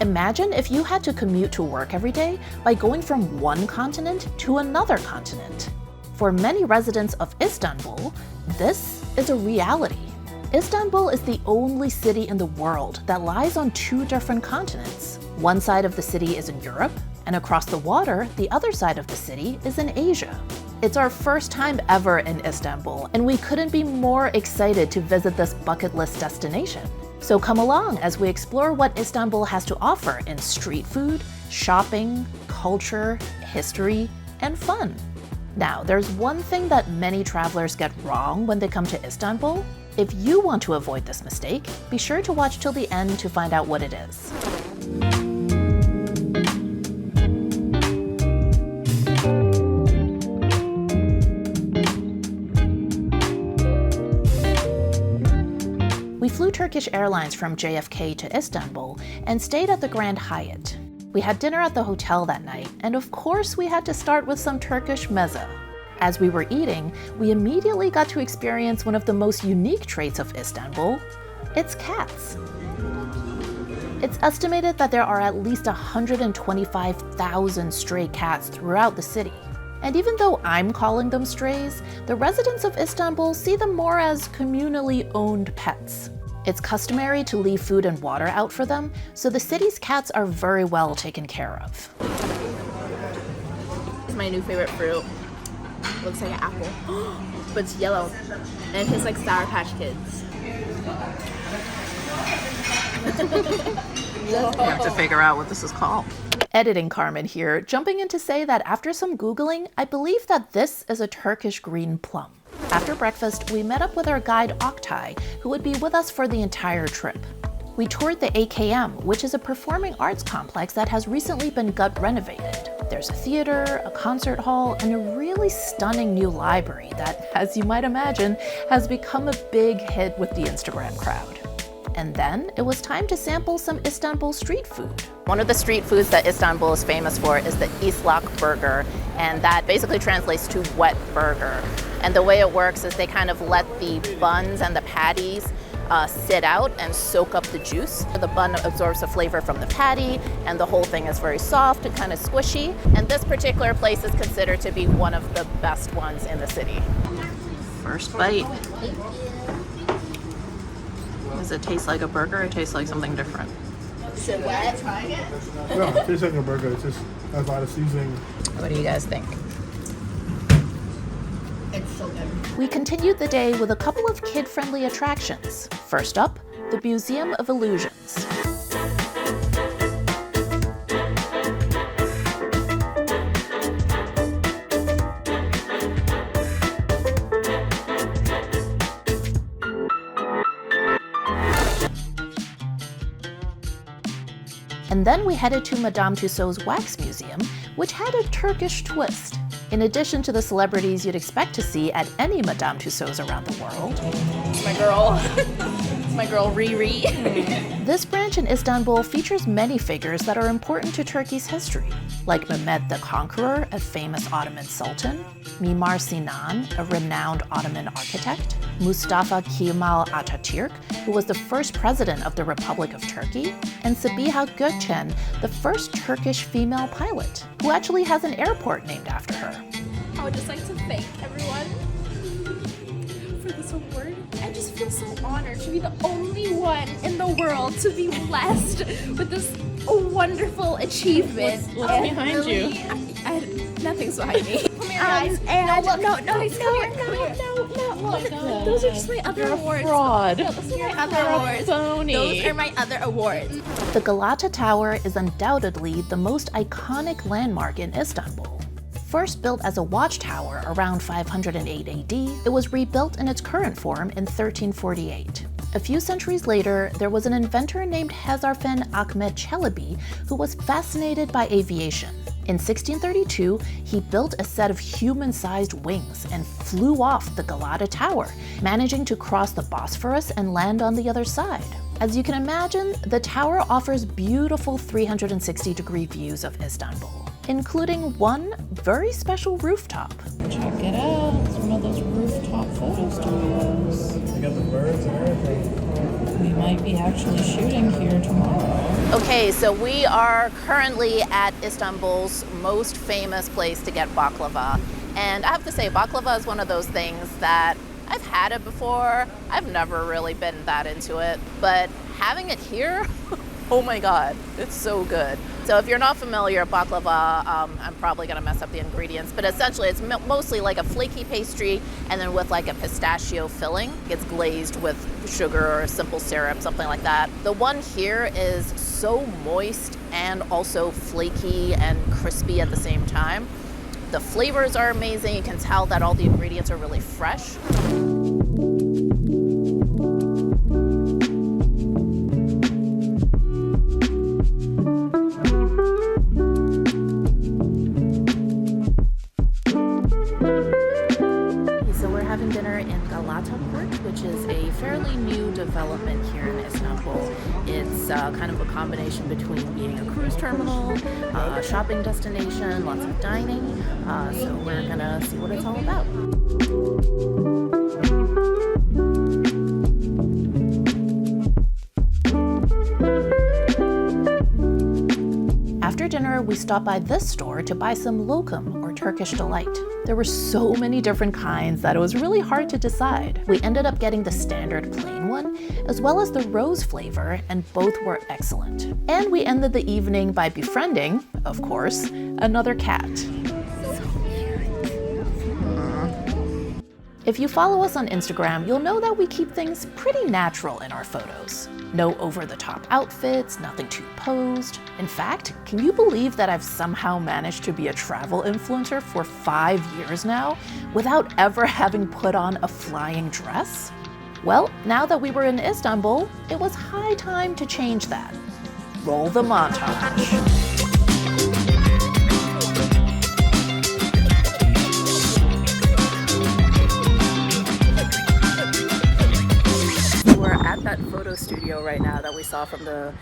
Imagine if you had to commute to work every day by going from one continent to another continent. For many residents of Istanbul, this is a reality. Istanbul is the only city in the world that lies on two different continents. One side of the city is in Europe, and across the water, the other side of the city is in Asia. It's our first time ever in Istanbul, and we couldn't be more excited to visit this bucket list destination. So come along as we explore what Istanbul has to offer in street food, shopping, culture, history, and fun. Now, there's one thing that many travelers get wrong when they come to Istanbul. If you want to avoid this mistake, be sure to watch till the end to find out what it is. We flew Turkish Airlines from JFK to Istanbul and stayed at the Grand Hyatt. We had dinner at the hotel that night, and of course we had to start with some Turkish meze. As we were eating, we immediately got to experience one of the most unique traits of Istanbul, its cats. It's estimated that there are at least 125,000 stray cats throughout the city. And even though I'm calling them strays, the residents of Istanbul see them more as communally owned pets. It's customary to leave food and water out for them, so the city's cats are very well taken care of. It's my new favorite fruit. Looks like an apple, but it's yellow, and it tastes like Sour Patch Kids. You have to figure out what this is called. Editing Carmen here, jumping in to say that after some Googling, I believe that this is a Turkish green plum. After breakfast, we met up with our guide Oktay, who would be with us for the entire trip. We toured the AKM, which is a performing arts complex that has recently been gut renovated. There's a theater, a concert hall, and a really stunning new library that, as you might imagine, has become a big hit with the Instagram crowd. And then it was time to sample some Istanbul street food. One of the street foods that Istanbul is famous for is the Islak burger, and that basically translates to wet burger. And the way it works is they kind of let the buns and the patties sit out and soak up the juice. The bun absorbs the flavor from the patty, and the whole thing is very soft and kind of squishy. And this particular place is considered to be one of the best ones in the city. First bite. Does it taste like a burger or taste like something different? Is it wet? No, it tastes like a burger. It just has a lot of seasoning. What do you guys think? It's so good. We continued the day with a couple of kid-friendly attractions. First up, the Museum of Illusions. And then we headed to Madame Tussauds Wax Museum, which had a Turkish twist. In addition to the celebrities you'd expect to see at any Madame Tussauds around the world. It's my girl. It's my girl Riri. This branch in Istanbul features many figures that are important to Turkey's history, like Mehmed the Conqueror, a famous Ottoman sultan, Mimar Sinan, a renowned Ottoman architect, Mustafa Kemal Ataturk, who was the first president of the Republic of Turkey, and Sabiha Gökçen, the first Turkish female pilot, who actually has an airport named after her. I would just like to thank everyone for this award. I just feel so honored to be the only one in the world to be blessed with this wonderful achievement. What's behind you? Nothing's behind me. Come here, guys. No. Those are just my other awards. Fraud. No, those are my other awards. Phony. Those are my other awards. The Galata Tower is undoubtedly the most iconic landmark in Istanbul. First built as a watchtower around 508 AD, it was rebuilt in its current form in 1348. A few centuries later, there was an inventor named Hezarfen Ahmet Çelebi who was fascinated by aviation. In 1632, he built a set of human-sized wings and flew off the Galata Tower, managing to cross the Bosphorus and land on the other side. As you can imagine, the tower offers beautiful 360-degree views of Istanbul, including one very special rooftop. Check it out, it's one of those rooftop photo studios. They got the birds and everything. we might be actually shooting here tomorrow. Okay, so we are currently at Istanbul's most famous place to get baklava. And I have to say, baklava is one of those things that I've had it before. I've never really been that into it, but having it here, oh my God, it's so good. So if you're not familiar, baklava, I'm probably gonna mess up the ingredients, but essentially it's mostly like a flaky pastry and then with like a pistachio filling. It's glazed with sugar or simple syrup, something like that. The one here is so moist and also flaky and crispy at the same time. The flavors are amazing. You can tell that all the ingredients are really fresh. Galataport, which is a fairly new development here in Istanbul. It's kind of a combination between being a cruise terminal, a shopping destination, lots of dining. So we're gonna see what it's all about. After dinner, we stopped by this store to buy some Lokum, or Turkish delight. There were so many different kinds that it was really hard to decide. We ended up getting the standard plain one, as well as the rose flavor, and both were excellent. And we ended the evening by befriending, of course, another cat. If you follow us on Instagram, you'll know that we keep things pretty natural in our photos. No over-the-top outfits, nothing too posed. In fact, can you believe that I've somehow managed to be a travel influencer for 5 years now without ever having put on a flying dress? Well, now that we were in Istanbul, it was high time to change that. Roll the montage. At that photo studio right now that we saw from the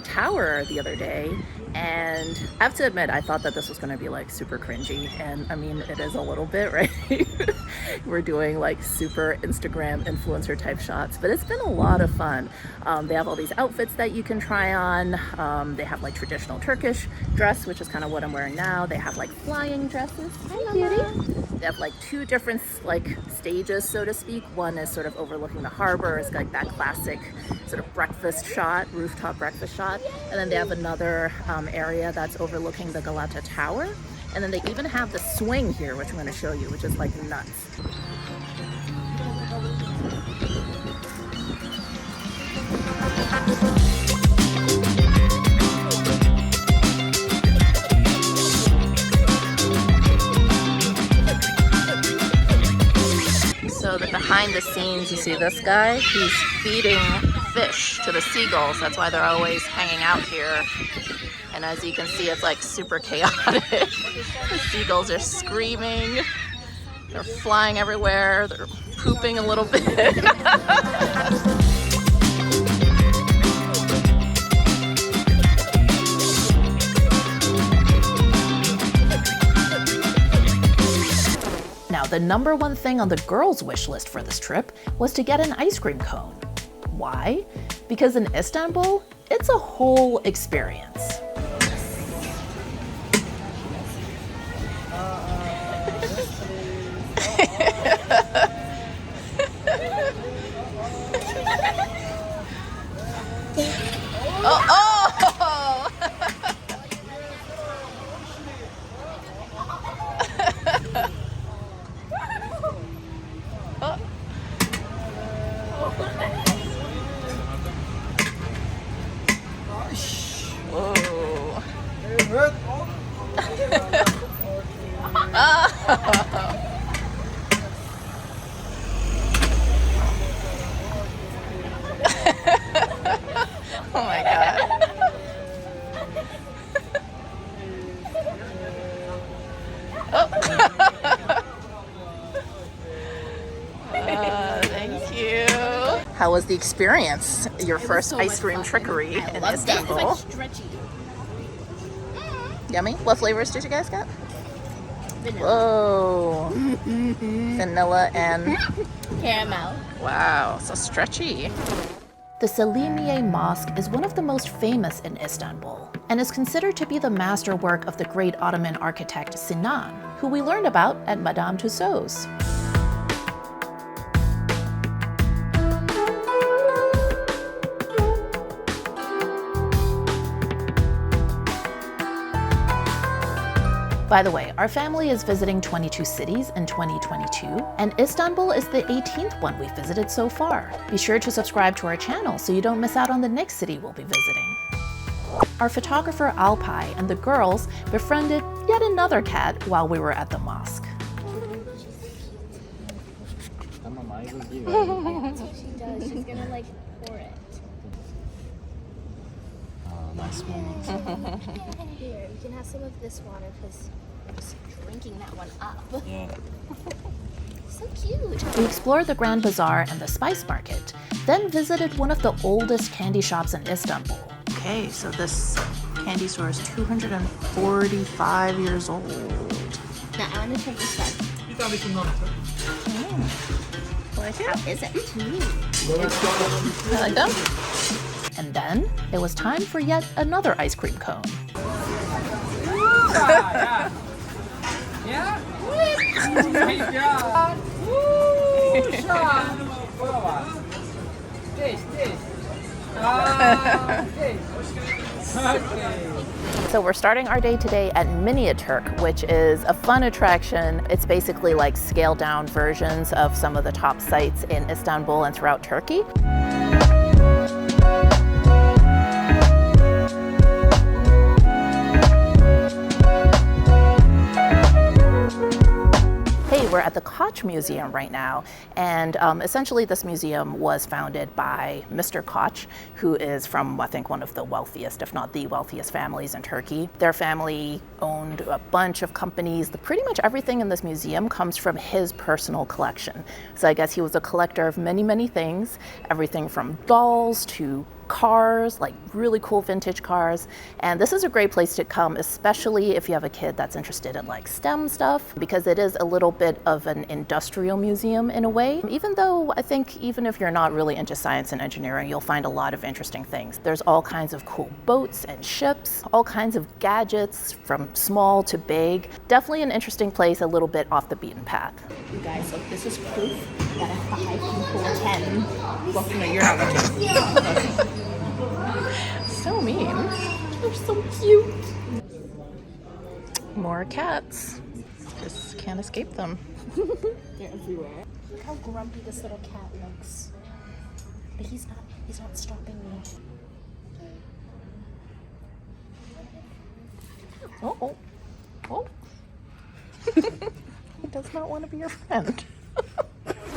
tower the other day, and I have to admit I thought that this was going to be like super cringy, and I mean it is a little bit, right? We're doing like super Instagram influencer type shots, but it's been a lot of fun. They have all these outfits that you can try on. They have like traditional Turkish dress, which is kind of what I'm wearing now. They have like flying dresses. Hi, cutie. They have like 2 different like stages, so to speak. One is sort of overlooking the harbor. It's like that classic sort of breakfast shot, rooftop breakfast shot. And then they have another area that's overlooking the Galata Tower. And then they even have the swing here, which I'm going to show you, which is like nuts. So that behind the scenes, you see this guy, he's feeding fish to the seagulls. That's why they're always hanging out here. And as you can see, it's like super chaotic. The seagulls are screaming. They're flying everywhere. They're pooping a little bit. Now, the #1 thing on the girls' wish list for this trip was to get an ice cream cone. Why? Because in Istanbul, it's a whole experience. Oh my God. Thank you. How was the experience? Your first ice cream trickery in Istanbul? It's like stretchy. Yummy. What flavors did you guys get? Vanilla. Whoa. Vanilla and Caramel. wow, so stretchy. The Selimiye Mosque is one of the most famous in Istanbul and is considered to be the masterwork of the great Ottoman architect Sinan, who we learned about at Madame Tussauds. By the way, our family is visiting 22 cities in 2022, and Istanbul is the 18th one we've visited so far. Be sure to subscribe to our channel so you don't miss out on the next city we'll be visiting. Our photographer Alpay and the girls befriended yet another cat while we were at the mosque. That's what she does. She's gonna like pour it. Nice moment. Here, you can have some of this water because I'm just drinking that one up. Yeah. So cute. We explored the Grand Bazaar and the Spice Market, then visited one of the oldest candy shops in Istanbul. Okay, so this candy store is 245 years old. Now I want to try this one. Like it? How is it? I like them. And then it was time for yet another ice cream cone. So we're starting our day today at Ataturk, which is a fun attraction. It's basically like scaled down versions of some of the top sites in Istanbul and throughout Turkey. We're at the Koç Museum right now, and essentially this museum was founded by Mr. Koç, who is from, I think, one of the wealthiest, if not the wealthiest families in Turkey. Their family owned a bunch of companies. Pretty much everything in this museum comes from his personal collection. So I guess he was a collector of many, many things, everything from dolls to cars, like really cool vintage cars. And this is a great place to come, especially if you have a kid that's interested in like STEM stuff, because it is a little bit of an industrial museum in a way. Even though I think even if you're not really into science and engineering, you'll find a lot of interesting things. There's all kinds of cool boats and ships, all kinds of gadgets from small to big. Definitely an interesting place, a little bit off the beaten path. You guys, so this is proof that a 5 can 10. Well, no, you're not looking. So mean. They're so cute. More cats. Just can't escape them. They're everywhere. Look how grumpy this little cat looks. But he's not stopping me. Oh. Oh. He does not want to be your friend.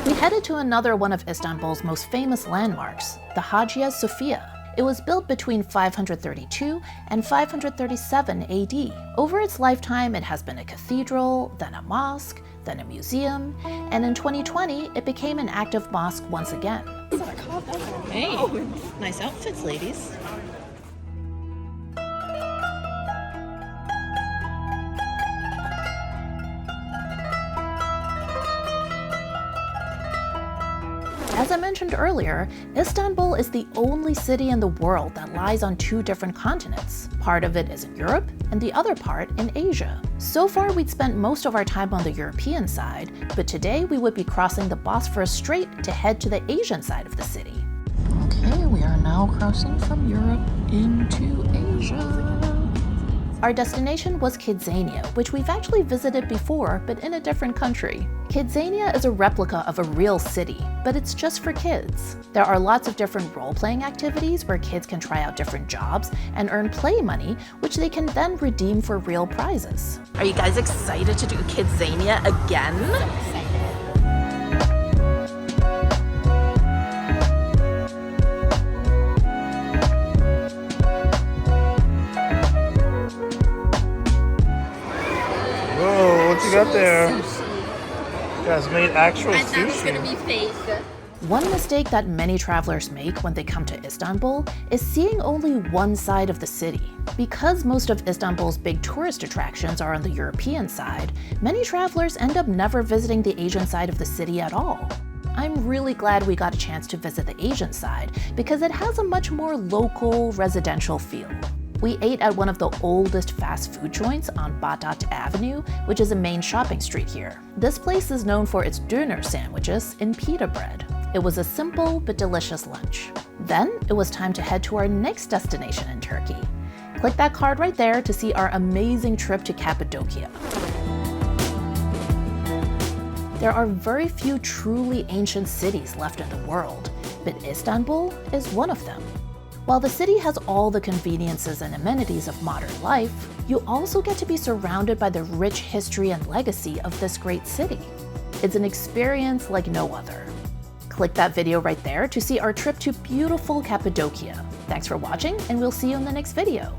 We headed to another one of Istanbul's most famous landmarks, the Hagia Sophia. It was built between 532 and 537 AD. Over its lifetime, it has been a cathedral, then a mosque, then a museum, and in 2020, it became an active mosque once again. Hey, nice outfits, ladies. As I mentioned earlier, Istanbul is the only city in the world that lies on 2 different continents. Part of it is in Europe, and the other part in Asia. So far, we'd spent most of our time on the European side, but today we would be crossing the Bosphorus Strait to head to the Asian side of the city. Okay, we are now crossing from Europe into Asia. Our destination was Kidzania, which we've actually visited before, but in a different country. Kidzania is a replica of a real city, but it's just for kids. There are lots of different role-playing activities where kids can try out different jobs and earn play money, which they can then redeem for real prizes. Are you guys excited to do Kidzania again? Whoa, what you got there? You guys made actual I thought it was gonna sushi. be fake. One mistake that many travelers make when they come to Istanbul is seeing only one side of the city. Because most of Istanbul's big tourist attractions are on the European side, many travelers end up never visiting the Asian side of the city at all. I'm really glad we got a chance to visit the Asian side because it has a much more local, residential feel. We ate at one of the oldest fast food joints on Bağdat Avenue, which is a main shopping street here. This place is known for its döner sandwiches in pita bread. It was a simple but delicious lunch. Then it was time to head to our next destination in Turkey. Click that card right there to see our amazing trip to Cappadocia. There are very few truly ancient cities left in the world, but Istanbul is one of them. While the city has all the conveniences and amenities of modern life, you also get to be surrounded by the rich history and legacy of this great city. It's an experience like no other. Click that video right there to see our trip to beautiful Cappadocia. Thanks for watching, and we'll see you in the next video.